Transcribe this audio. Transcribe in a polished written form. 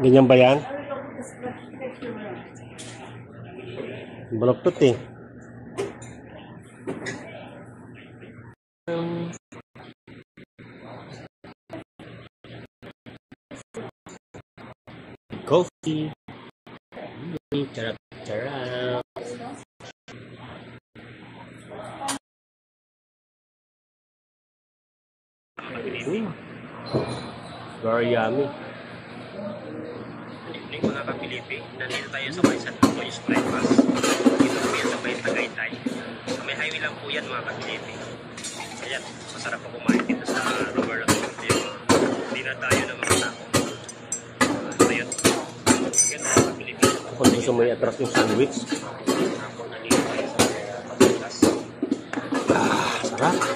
Ganyan ba yan? Baloktot eh. Coffee. Charap. Very yummy. Good evening mga ka-Pilipi. Nandito tayo sa may San Antonio's Breakfast. Dito po yan sa may Tagaytay. Sa may highway lang po yan mga ka-Pilipi. Ayan, masarap po kumain dito sa Roberto. Hindi na tayo ng mga tao. Ayan. Ayan mga ka-Pilipi. Kapag gusto mo i-attract yung sandwich. Ako nandito tayo sa may Papitas. Sarap.